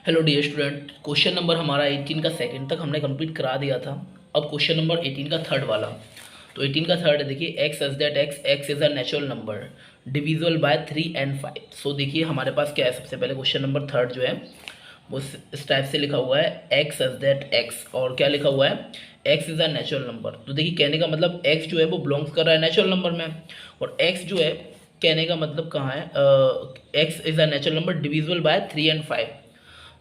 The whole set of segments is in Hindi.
Hello dear student, question number हमारा 18 का सेकंड तक हमने कंप्लीट करा दिया था। अब क्वेश्चन नंबर 18 का थर्ड वाला। तो 18 का थर्ड है, देखिए x such that x is a natural number divisible by 3 and 5। सो देखिए हमारे पास क्या है, सबसे पहले क्वेश्चन नंबर थर्ड जो है वो इस टाइप से लिखा हुआ है, एक्स सच दैट एक्स, और क्या लिखा हुआ है, x is a natural number. तो देखिए कहने का मतलब एक्स जो है वो बिलोंग्स कर रहा है नेचुरल नंबर में, और एक्स जो है कहने का मतलब कहाँ है, x is a natural number divisible by 3 and 5।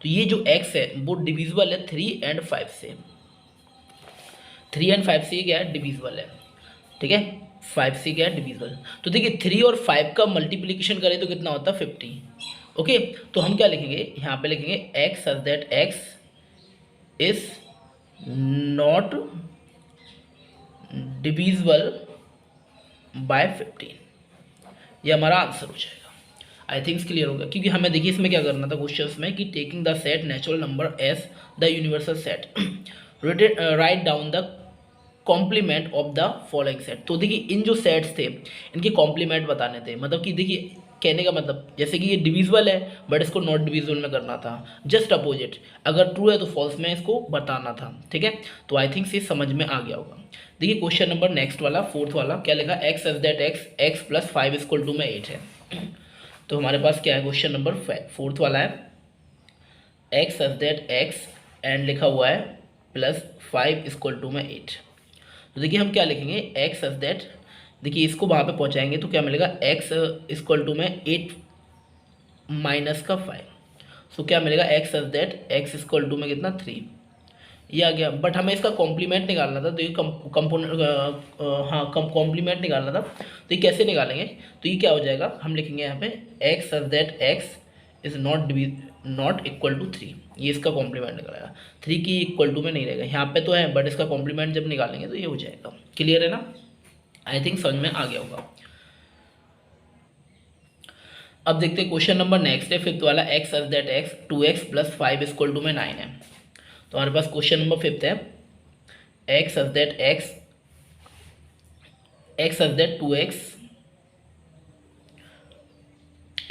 तो ये जो x है वो डिविजिबल है 3 and 5 से। 3 and 5 से ये क्या है, डिविजिबल है। ठीक है, 5 से क्या है, डिविजिबल। तो देखिए 3 और 5 का मल्टीप्लिकेशन करें तो कितना होता है, 50। ओके, तो हम क्या लिखेंगे, यहाँ पे लिखेंगे x such that x is not divisible by 15। ये हमारा आंसर हो जाएगा। आई थिंक्स क्लियर होगा, क्योंकि हमें देखिए इसमें क्या करना था क्वेश्चंस में कि taking the set natural number as the universal set write down the complement of the following set. तो देखिए इन जो सेट्स थे इनके कॉम्प्लीमेंट बताने थे, मतलब कि देखिए कहने का मतलब जैसे कि ये डिविजिबल है बट इसको नॉट डिविजिबल में करना था, जस्ट अपोजिट, अगर ट्रू है तो फॉल्स में इसको बताना था। ठीक है, तो आई थिंक ये समझ में आ गया होगा। देखिए क्वेश्चन नंबर नेक्स्ट वाला, फोर्थ वाला, क्या लिखा, x such that x plus 5 equal to में 8 है। तो हमारे पास क्या है, क्वेश्चन नंबर फोर्थ वाला है, x such that x and लिखा हुआ है प्लस 5 इक्वल टू में 8। तो देखिए हम क्या लिखेंगे, एक्स सच दैट, देखिए इसको वहाँ पे पहुँचाएंगे तो क्या मिलेगा, एक्स इक्वल टू में 8 माइनस का 5। सो क्या मिलेगा, x such that x equal to में कितना, 3। ये आ गया, बट हमें इसका कॉम्प्लीमेंट निकालना था, तो ये कंपोनेंट, हाँ कॉम्प्लीमेंट निकालना था। तो ये कैसे निकालेंगे, तो ये क्या हो जाएगा, हम लिखेंगे यहाँ पे x such that x is not equal to 3। ये इसका कॉम्प्लीमेंट निकालेगा, 3 की इक्वल टू में नहीं रहेगा, यहाँ पे तो है बट इसका कॉम्प्लीमेंट जब निकालेंगे तो ये हो जाएगा। क्लियर है ना, आई थिंक समझ में आ गया होगा। अब देखते हैं क्वेश्चन नंबर नेक्स्ट है, फिफ्थ वाला, x such that x 2x plus 5 equal to में 9 है। तो हमारे पास क्वेश्चन नंबर फिफ्थ है, x such that x such that 2x,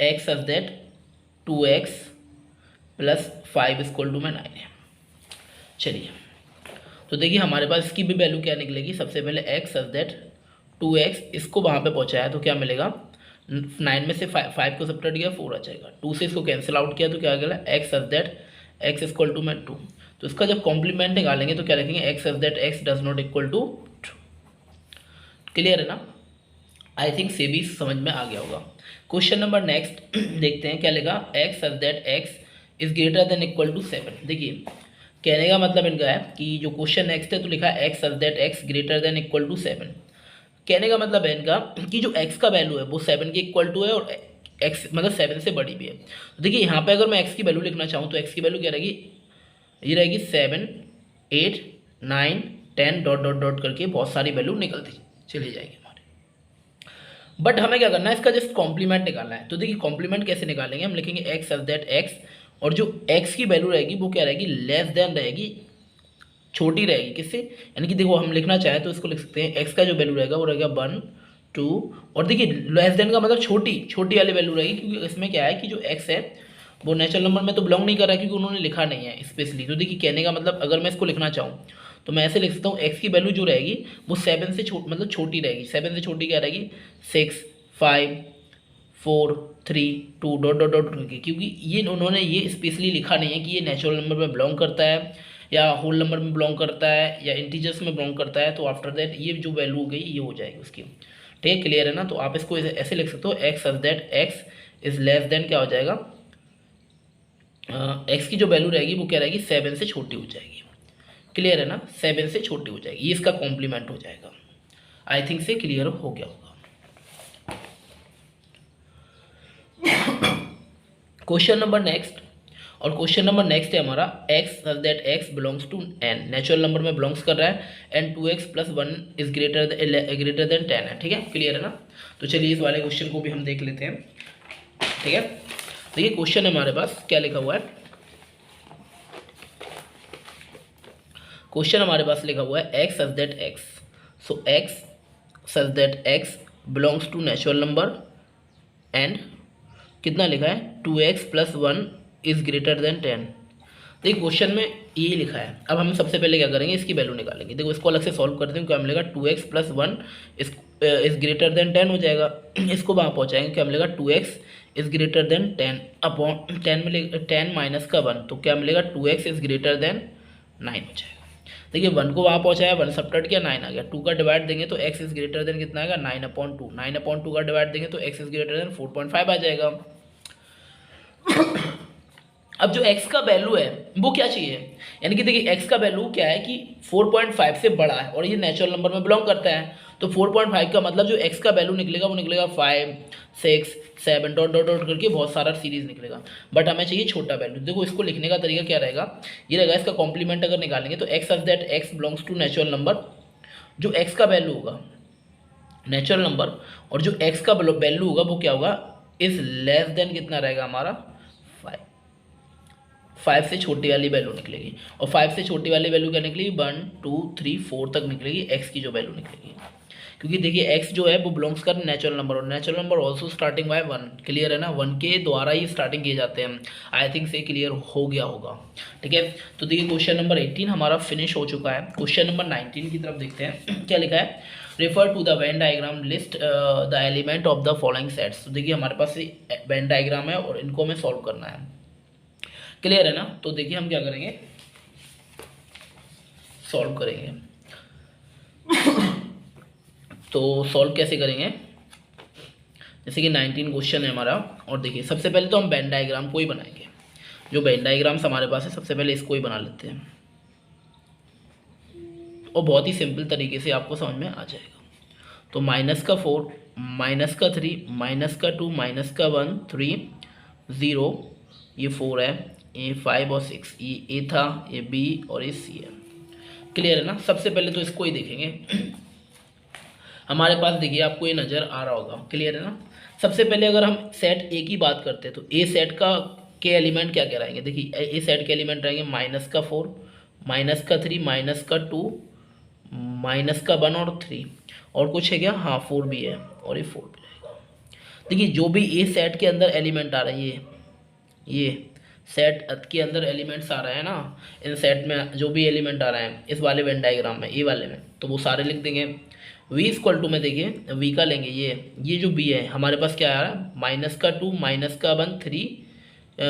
x such that 2x plus 5 equal to में 9 है। चलिए, तो देखिए हमारे पास इसकी भी वैल्यू क्या निकलेगी, सबसे पहले एक्स सच दैट 2x, इसको वहाँ पे पहुँचाया तो क्या मिलेगा, 9 में से 5 को सब्ट्रैक्ट किया 4 आ जाएगा, 2 से इसको कैंसिल आउट किया तो क्या आ गया, x such that x equal to में 2। तो इसका जब कॉम्प्लीमेंट निकालेंगे तो क्या लिखेंगे, x such that x does not equal to 2। Clear है ना, आई थिंक से भी समझ में आ गया होगा। क्वेश्चन नंबर नेक्स्ट देखते हैं, क्या लिखा, x such that x is greater than equal to 7। देखिए कहने का मतलब इनका है कि जो क्वेश्चन नेक्स्ट है तो लिखा है x such that x greater than equal to 7। कहने का मतलब है इनका कि जो x का वैल्यू है वो 7 के इक्वल टू है, और x मतलब 7 से बड़ी भी है। तो देखिए यहाँ पे अगर मैं x की वैल्यू लिखना चाहूँ तो x की वैल्यू क्या रहेगी, ये रहेगी 7 8 9 10 डॉट डॉट डॉट करके बहुत सारी वैल्यू निकलती चली जाएगी हमारी। बट हमें क्या करना है, इसका जस्ट कॉम्प्लीमेंट निकालना है। तो देखिए कॉम्प्लीमेंट कैसे निकालेंगे, हम लिखेंगे एक्स सच दैट एक्स, और जो x की वैल्यू रहेगी वो क्या रहेगी, लेस देन रहेगी, छोटी रहेगी किससे, यानी कि देखो हम लिखना चाहें तो इसको लिख सकते हैं, x का जो वैल्यू रहेगा वो रहेगा 1 2, और देखिए लेस देन का मतलब छोटी छोटी वाली वैल्यू रहेगी, क्योंकि इसमें क्या है कि जो x है वो नेचुरल नंबर में तो बिलोंग नहीं कर रहा है, क्योंकि उन्होंने लिखा नहीं है स्पेशली। तो देखिए कहने का मतलब अगर मैं इसको लिखना चाहूँ तो मैं ऐसे लिख सकता हूँ, x की वैल्यू जो रहेगी वो 7 से मतलब छोटी रहेगी। 7 से छोटी क्या रहेगी, 6 5 4 3 2 डॉट डॉट डॉट करके, क्योंकि ये उन्होंने ये स्पेशली लिखा नहीं है कि ये नेचुरल नंबर में बिलोंग करता है या होल नंबर में बिलोंग करता है या इंटीजर्स में बिलोंग करता है। तो आफ्टर दैट ये जो वैल्यू हो गई ये हो जाएगी उसकी। ठीक है, क्लियर है ना, तो आप इसको ऐसे लिख सकते हो, x such that x is less than क्या हो जाएगा, एक्स की जो वैल्यू रहेगी वो क्या रहेगी, 7 से छोटी हो जाएगी। क्लियर है ना, 7 से छोटी हो जाएगी, ये इसका कॉम्प्लीमेंट हो जाएगा। आई थिंक से क्लियर हो गया होगा। क्वेश्चन नंबर नेक्स्ट, और क्वेश्चन नंबर नेक्स्ट है हमारा, x such that x belongs to N, natural number में बिलोंग्स कर रहा है, and 2x plus 1 is greater than 10 है। ठीक है, क्लियर है ना, तो चलिए इस वाले क्वेश्चन को भी हम देख लेते हैं। ठीक है, तो ये क्वेश्चन है हमारे पास, क्या लिखा हुआ है, क्वेश्चन हमारे पास लिखा हुआ है x such that x, so x such that x belongs to natural number, and कितना लिखा है, 2x plus 1 is greater than 10। देखिए क्वेश्चन में ये लिखा है। अब हम सबसे पहले क्या करेंगे, इसकी वैल्यू निकालेंगे। देखो इसको अलग से सॉल्व करते हैं, क्या मिलेगा 2x plus 1 is greater than 10 हो जाएगा। इसको वहाँ पहुँचाएंगे, क्या मिलेगा 2x is greater than 10 upon 10 मिलेगा 10 माइनस का 1, तो क्या मिलेगा 2x इज ग्रेटर देन 9 हो जाएगा। देखिए 1 को वहाँ पहुँचाया, 1 सब्ट्रैक्ट किया 9 आ गया। 2 का डिवाइड देंगे तो x इज ग्रेटर देन कितना आएगा 9/2। 9/2 का डिवाइड देंगे तो x इज ग्रेटर देन 4.5 आ जाएगा। अब जो x का वैल्यू है वो क्या चाहिए, यानी कि देखिए x का वैल्यू क्या है कि 4.5 से बड़ा है और ये नेचुरल नंबर में बिलोंग करता है। तो 4.5 का मतलब जो x का वैल्यू निकलेगा वो निकलेगा 5, 6, 7 डॉट डॉट डॉट करके बहुत सारा सीरीज निकलेगा। बट हमें चाहिए छोटा वैल्यू। देखो इसको लिखने का तरीका क्या रहेगा, ये रहेगा इसका कॉम्प्लीमेंट अगर निकालेंगे तो x such that x belongs to natural number. जो x का वैल्यू होगा नेचुरल नंबर और जो x का वैल्यू होगा वो क्या होगा, इज लेस देन कितना रहेगा हमारा 5 से छोटी वाली वैल्यू निकलेगी। और 5 से छोटी वाली वैल्यू क्या निकलेगी 1, 2, 3, 4 तक निकलेगी x की जो वैल्यू निकलेगी। क्योंकि देखिए x जो है वो बिलोंग्स कर नेचुरल नंबर और natural number also starting by 1। Clear है ना, 1 के द्वारा ही स्टार्टिंग किए जाते हैं। आई थिंक से क्लियर हो गया होगा। ठीक है, तो देखिए क्वेश्चन नंबर 18 हमारा फिनिश हो चुका है। क्वेश्चन नंबर 19 की तरफ देखते हैं क्या लिखा है। Refer to the Venn diagram, list the element of the following sets. तो देखिए हमारे पास वेन डायग्राम है और इनको हमें सॉल्व करना है। क्लियर है ना, तो देखिए हम क्या करेंगे, सॉल्व करेंगे। तो सॉल्व कैसे करेंगे, जैसे कि 19 क्वेश्चन है हमारा और देखिए सबसे पहले तो हम वेन डायग्राम को ही बनाएंगे। जो वेन डायग्राम्स हमारे पास है सबसे पहले इसको ही बना लेते हैं और बहुत ही सिंपल तरीके से आपको समझ में आ जाएगा। तो -4, -3, -2, -1, 3, 0, ये 4 है, ये 5 और 6, ये ए था, ये बी और ये सी है। क्लियर है ना, सबसे पहले तो इसको ही देखेंगे। हमारे पास देखिए आपको ये नज़र आ रहा होगा। क्लियर है ना, सबसे पहले अगर हम सेट ए की बात करते हैं तो ए सेट का के एलिमेंट क्या क्या रहेंगे। देखिए ए सेट के एलिमेंट रहेंगे -4, -3, -2, -1 और 3 और कुछ है क्या, हाँ 4 भी है और ये 4 भी रहेगा। देखिए जो भी ए सेट के अंदर एलिमेंट आ रहे हैं, ये सेट के अंदर एलिमेंट्स आ रहे हैं ना, इन सेट में जो भी एलिमेंट आ रहे हैं इस वाले वेन डायग्राम में, ए वाले में, तो वो सारे लिख देंगे। v इक्वल टू में देखिए v का लेंगे, ये जो b है हमारे पास क्या आ रहा है -2, -1, 3,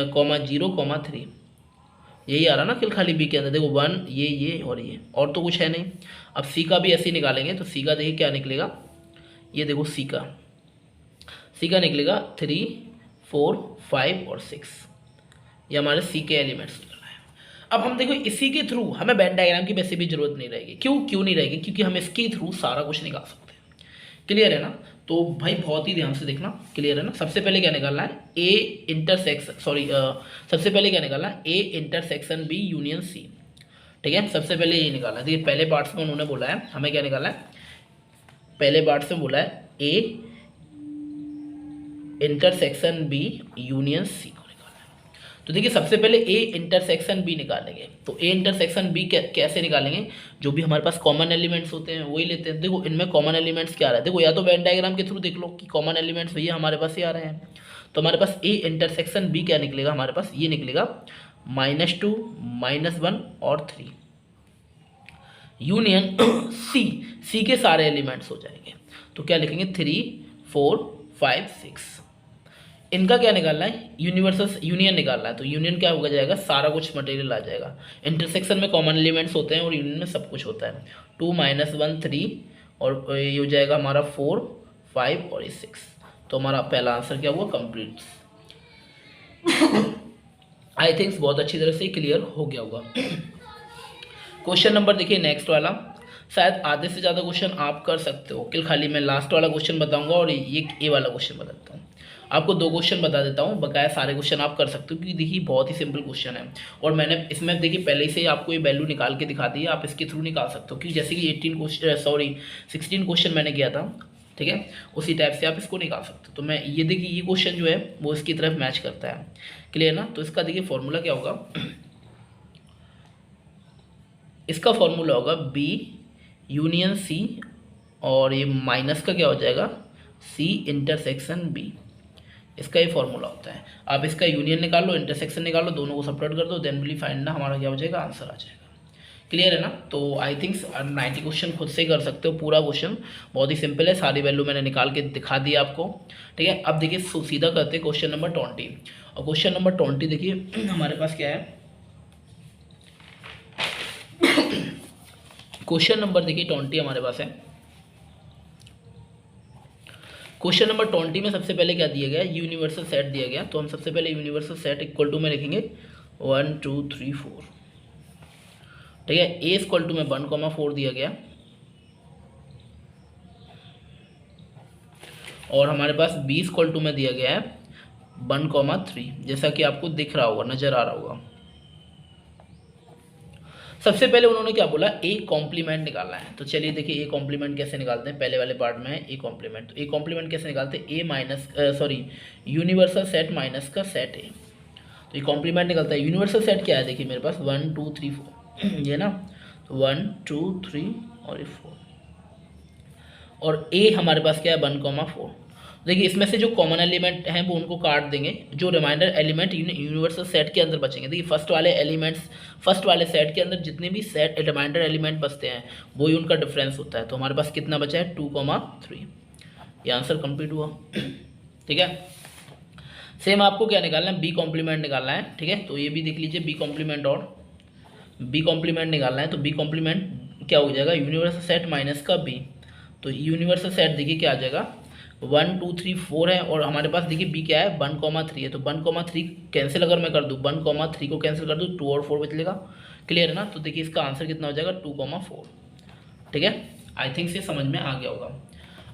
0, 3, यही आ रहा ना खाली b के अंदर। देखो 1 ये और तो कुछ है नहीं। अब c का भी ऐसे ही निकालेंगे तो c का देखिए क्या निकलेगा, ये देखो c का निकलेगा 3, 4, 5 और 6, ये हमारे सी के एलिमेंट्स निकल रहा है। अब हम देखो इसी के थ्रू हमें वेन डायग्राम की वैसे भी जरूरत नहीं रहेगी। क्यों नहीं रहेगी, क्योंकि हम इसके थ्रू सारा कुछ निकाल सकते हैं। क्लियर है ना, तो भाई बहुत ही ध्यान से देखना। क्लियर है ना, सबसे पहले क्या निकालना है सबसे पहले क्या निकालना है A intersection B union C. ठीक है, सबसे पहले ये निकालना है। देखिए पहले पार्ट्स में उन्होंने बोला है हमें क्या निकालना है, पहले पार्ट्स में बोला है A intersection B union C. तो देखिए सबसे पहले ए इंटरसेक्शन बी निकालेंगे। तो ए इंटरसेक्शन बी कैसे निकालेंगे, जो भी हमारे पास कॉमन एलिमेंट्स होते हैं वही लेते हैं। देखो इनमें कॉमन एलिमेंट्स क्या आ रहा है, देखो या तो वेन डायग्राम के थ्रू देख लो कि कॉमन एलिमेंट्स भैया हमारे पास ही आ रहे हैं। तो हमारे पास ए इंटरसेक्शन बी क्या निकलेगा, हमारे पास ये निकलेगा -2, -1 और 3 यूनियन सी के सारे एलिमेंट्स हो जाएंगे। तो क्या लिखेंगे 3, 4, 5, 6। इनका क्या निकालना है, यूनिवर्सल यूनियन निकालना है। तो यूनियन क्या होगा जाएगा, सारा कुछ मटेरियल आ जाएगा। इंटरसेक्शन में कॉमन एलिमेंट्स होते हैं और यूनियन में सब कुछ होता है। 2, -1, 3 और ये हो जाएगा हमारा 4, 5 और 6। तो हमारा पहला आंसर क्या हुआ, कंप्लीट। आई थिंक्स बहुत अच्छी तरह से क्लियर हो गया होगा। क्वेश्चन नंबर देखिए नेक्स्ट वाला, शायद आधे से ज़्यादा क्वेश्चन आप कर सकते हो। कि खाली मैं लास्ट वाला क्वेश्चन बताऊंगा और ये ए वाला क्वेश्चन बताता हूँ। आपको 2 क्वेश्चन बता देता हूँ, बकाया सारे क्वेश्चन आप कर सकते हो क्योंकि देखिए बहुत ही सिंपल क्वेश्चन है। और मैंने इसमें देखिए पहले से ही आपको ये वैल्यू निकाल के दिखा दी है, आप इसके थ्रू निकाल सकते हो। क्योंकि जैसे कि 16 क्वेश्चन मैंने किया था, ठीक है, उसी टाइप से आप इसको निकाल सकते हो। तो मैं ये देखिए ये क्वेश्चन जो है वो इसकी तरफ मैच करता है। क्लियर ना, तो इसका देखिए फॉर्मूला क्या होगा, इसका फॉर्मूला होगा बी यूनियन सी और ये माइनस का क्या हो जाएगा सी इंटरसेक्शन बी। इसका ये फॉर्मूला होता है। आप इसका यूनियन निकाल लो, इंटरसेक्शन निकाल लो, दोनों को सेपरेट कर दो, देन विल फाइंड ना हमारा क्या हो जाएगा, आंसर आ जाएगा। क्लियर है ना। तो आई थिंक 90 क्वेश्चन खुद से ही कर सकते हो। पूरा क्वेश्चन बहुत ही सिंपल है, सारी वैल्यू मैंने निकाल के दिखा दी आपको। ठीक है, अब देखिए सीधा करते हैं क्वेश्चन नंबर 20। और क्वेश्चन नंबर 20 देखिए हमारे पास क्या है, क्वेश्चन नंबर देखिए 20 हमारे पास है। क्वेश्चन नंबर 20 में सबसे पहले क्या दिया गया है, यूनिवर्सल सेट दिया गया। तो हम सबसे पहले यूनिवर्सल सेट इक्वल टू में लिखेंगे 1 2 3 4। ठीक है, ए इक्वल टू में 1,4 दिया गया, और हमारे पास बी इक्वल टू में दिया गया है 1,3, जैसा कि आपको दिख रहा होगा, नजर आ रहा होगा। सबसे पहले उन्होंने क्या बोला, ए कॉम्प्लीमेंट निकालना है। तो चलिए देखिए ए कॉम्प्लीमेंट कैसे निकालते हैं। पहले वाले पार्ट में है ए कॉम्प्लीमेंट। तो ए कॉम्प्लीमेंट कैसे निकालते हैं, ए माइनस यूनिवर्सल सेट माइनस का सेट ए। तो ये कॉम्प्लीमेंट निकलता है। यूनिवर्सल सेट क्या है, देखिए मेरे पास 1 2 3 4 ये ना, तो 1 2 3 और ये 4, और ए हमारे पास क्या है 1,4। देखिए इसमें से जो कॉमन एलिमेंट हैं वो उनको काट देंगे, जो रिमाइंडर एलिमेंट यूनिवर्सल सेट के अंदर बचेंगे। देखिए फर्स्ट वाले सेट के अंदर जितने भी सेट रिमाइंडर एलिमेंट बचते हैं वही उनका डिफरेंस होता है। तो हमारे पास कितना बचा है 2,3। ये आंसर कंप्लीट हुआ। ठीक है, सेम आपको क्या निकालना है, बी कॉम्प्लीमेंट निकालना है। ठीक है, तो ये भी देख लीजिए बी कॉम्प्लीमेंट, और बी कॉम्प्लीमेंट निकालना है। तो बी कॉम्प्लीमेंट क्या हो जाएगा, यूनिवर्सल सेट माइनस का बी। तो यूनिवर्सल सेट देखिए क्या आ जाएगा, 1 2 3 4 है, और हमारे पास देखिए बी क्या है 1,3 है। तो 1,3 कैंसिल अगर मैं कर दूँ, 1,3 को कैंसिल कर दूँ, 2 और 4 बचेगा। क्लियर है ना। तो देखिए इसका आंसर कितना हो जाएगा 2,4। ठीक है, आई थिंक से समझ में आ गया होगा।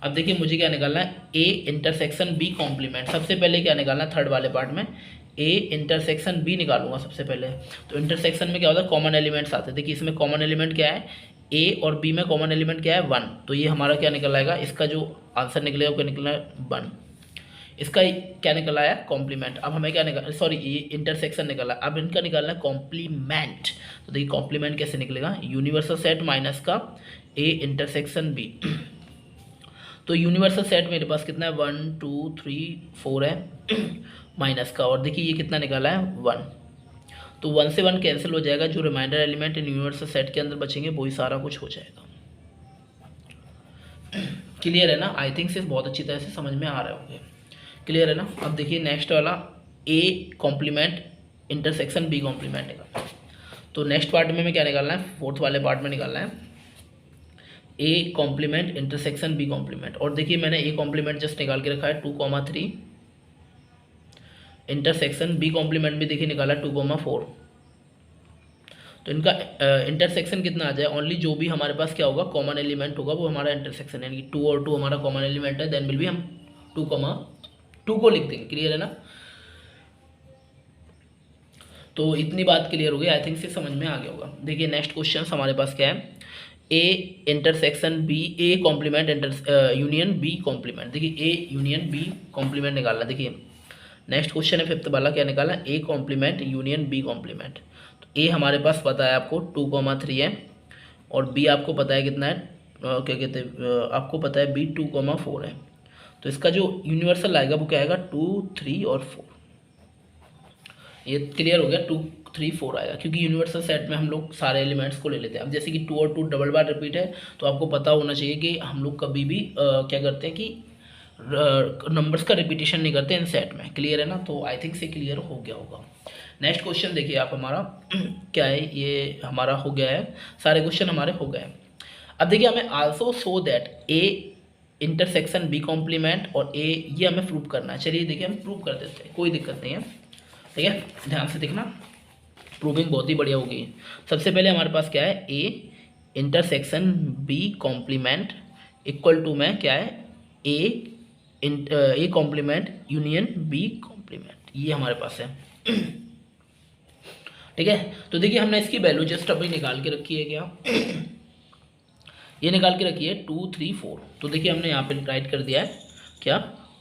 अब देखिए मुझे क्या निकालना है, ए इंटरसेक्शन बी कॉम्प्लीमेंट। सबसे पहले क्या निकालना है, थर्ड वाले पार्ट में ए इंटरसेक्शन बी निकालूंगा सबसे पहले। तो इंटरसेक्शन में क्या होता है, कॉमन एलिमेंट्स आते हैं। देखिए इसमें कॉमन एलिमेंट क्या है, ए और बी में कॉमन एलिमेंट क्या है 1। तो ये हमारा क्या निकल आएगा, इसका जो आंसर निकलेगा वो क्या निकलना है 1। इसका क्या निकला है कॉम्प्लीमेंट। अब हमें क्या निकल, सॉरी ये इंटरसेक्शन निकला, अब इनका निकालना है कॉम्प्लीमेंट। तो देखिए कॉम्प्लीमेंट कैसे निकलेगा, यूनिवर्सल सेट माइनस का ए इंटरसेक्शन बी। तो यूनिवर्सल सेट मेरे पास कितना है 1 2 3 4 है माइनस का, और देखिए ये कितना निकाला है 1। तो 1 से 1 कैंसिल हो जाएगा, जो reminder element in universal set के अंदर बचेंगे वही सारा कुछ हो जाएगा। क्लियर है ना। आई थिंक से बहुत अच्छी तरह से समझ में आ रहे होंगे। क्लियर है ना। अब देखिए नेक्स्ट वाला A complement intersection B complement निकालना है। तो नेक्स्ट पार्ट में क्या निकालना है, फोर्थ वाले पार्ट में निकालना है A complement intersection B complement. और देखिए मैंने ए कॉम्प्लीमेंट जस्ट निकाल के रखा है 2,3, इंटरसेक्शन बी कॉम्प्लीमेंट भी देखिए निकाला 2,4। तो इनका इंटरसेक्शन कितना आ जाए, ओनली जो भी हमारे पास क्या होगा कॉमन एलिमेंट होगा वो हमारा इंटरसेक्शन है, यानी 2 और 2 हमारा कॉमन एलिमेंट है, देन विल भी हम 2,2 को लिख देंगे। क्लियर है ना। तो इतनी बात क्लियर हो गई, आई थिंक से समझ में आ गया होगा। देखिए नेक्स्ट क्वेश्चन हमारे पास क्या है, A intersection B A complement union B complement. देखिए ए यूनियन बी कॉम्प्लीमेंट निकालना। देखिए नेक्स्ट क्वेश्चन है फिफ्थ वाला, क्या निकाला, A complement union B complement. तो ए हमारे पास पता है आपको 2,3 है, और बी आपको पता है कितना है, क्या कहते हैं आपको पता है बी 2,4 है। तो इसका जो यूनिवर्सल आएगा वो क्या आएगा 2 3 और 4। ये क्लियर हो गया, 2 3 4 आएगा, क्योंकि यूनिवर्सल सेट में हम लोग सारे एलिमेंट्स को ले लेते हैं। अब जैसे कि 2 और 2 डबल बार रिपीट है, तो आपको पता होना चाहिए कि हम लोग कभी भी क्या करते हैं कि नंबर्स का रिपीटेशन नहीं करते इन सेट में। क्लियर है ना। तो आई थिंक से क्लियर हो गया होगा। नेक्स्ट क्वेश्चन देखिए आप हमारा क्या है, ये हमारा हो गया है, सारे क्वेश्चन हमारे हो गए। अब देखिए हमें also show that A intersection B complement और ए, ये हमें प्रूव करना है। चलिए देखिए हम प्रूव कर देते हैं, कोई दिक्कत नहीं है। ठीक है, ध्यान से देखना, प्रूविंग बहुत ही बढ़िया होगी। सबसे पहले हमारे पास क्या है, A intersection B complement equal to में क्या है, A complement union B complement, ये हमारे पास है। ठीक है, तो देखिए हमने इसकी वैल्यू जस्ट अभी निकाल के रखी है, क्या ये निकाल के रखी है 2 3 4। तो देखिए हमने यहाँ पे राइट कर दिया है क्या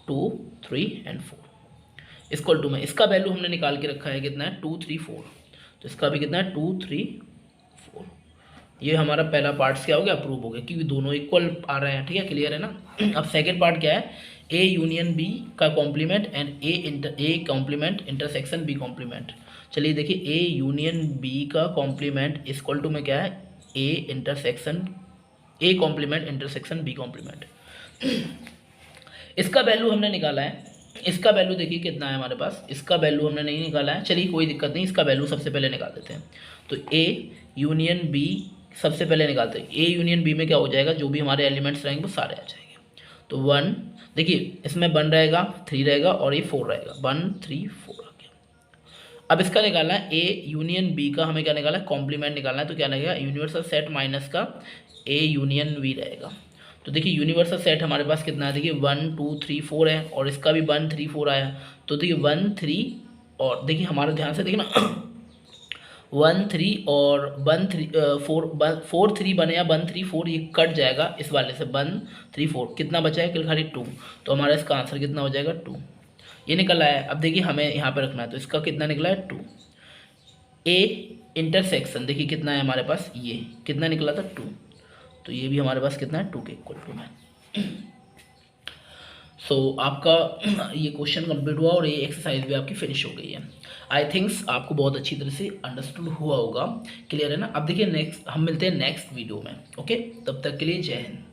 2 3 एंड 4 इक्वल टू में इसका वैल्यू हमने निकाल के रखा है कितना है 2 3 4। तो इसका भी कितना है 2 3 4। ये हमारा पहला पार्ट क्या हो गया, अप्रूव हो गया, क्योंकि दोनों इक्वल आ रहे हैं। ठीक है, क्लियर है ना। अब सेकेंड पार्ट क्या है, ए यूनियन बी का complement and A complement intersection B complement. चलिए देखिए ए यूनियन बी का कॉम्प्लीमेंट इक्वल टू में क्या है, A intersection A complement intersection B complement. इसका वैल्यू हमने निकाला है, इसका वैल्यू देखिए कितना है हमारे पास, इसका वैल्यू हमने नहीं निकाला है, चलिए कोई दिक्कत नहीं, इसका वैल्यू सबसे पहले निकाल देते हैं। तो ए यूनियन बी सबसे पहले निकालते हैं, ए यूनियन बी में क्या हो जाएगा, जो भी हमारे एलिमेंट्स रहेंगे वो सारे आ जाएंगे। तो 1 देखिए इसमें 1 रहेगा, 3 रहेगा और ये 4 रहेगा, 1 3 4 आ गया। अब इसका निकालना है ए यूनियन बी का, हमें क्या निकालना है, कॉम्प्लीमेंट निकालना है। तो क्या लगेगा, यूनिवर्सल सेट माइनस का ए यूनियन वी रहेगा। तो देखिए यूनिवर्सल सेट हमारे पास कितना है, देखिए 1 2 3 4 है और इसका भी 1 3 4 आया। तो देखिए 1 3 और देखिए हमारे ध्यान से देखिए ना 1 3 और 1 3 4 3 बने या 1 3 4, ये कट जाएगा इस वाले से, 1 3 4 कितना बचा है, खाली 2। तो हमारा इसका आंसर कितना हो जाएगा, 2। ये निकल आया है। अब देखिए हमें यहाँ पे रखना है, तो इसका कितना निकला है, 2। ए इंटरसेक्शन देखिए कितना है हमारे पास, ये कितना निकला था, 2। तो ये भी हमारे पास कितना है, 2 के इक्वल टू में। सो आपका ये क्वेश्चन कंप्लीट हुआ और ये एक्सरसाइज भी आपकी फिनिश हो गई है। आई थिंक्स आपको बहुत अच्छी तरह से अंडरस्टूड हुआ होगा, क्लियर है ना। अब देखिए नेक्स्ट हम मिलते हैं नेक्स्ट वीडियो में, ओके, तब तक के लिए जय हिंद।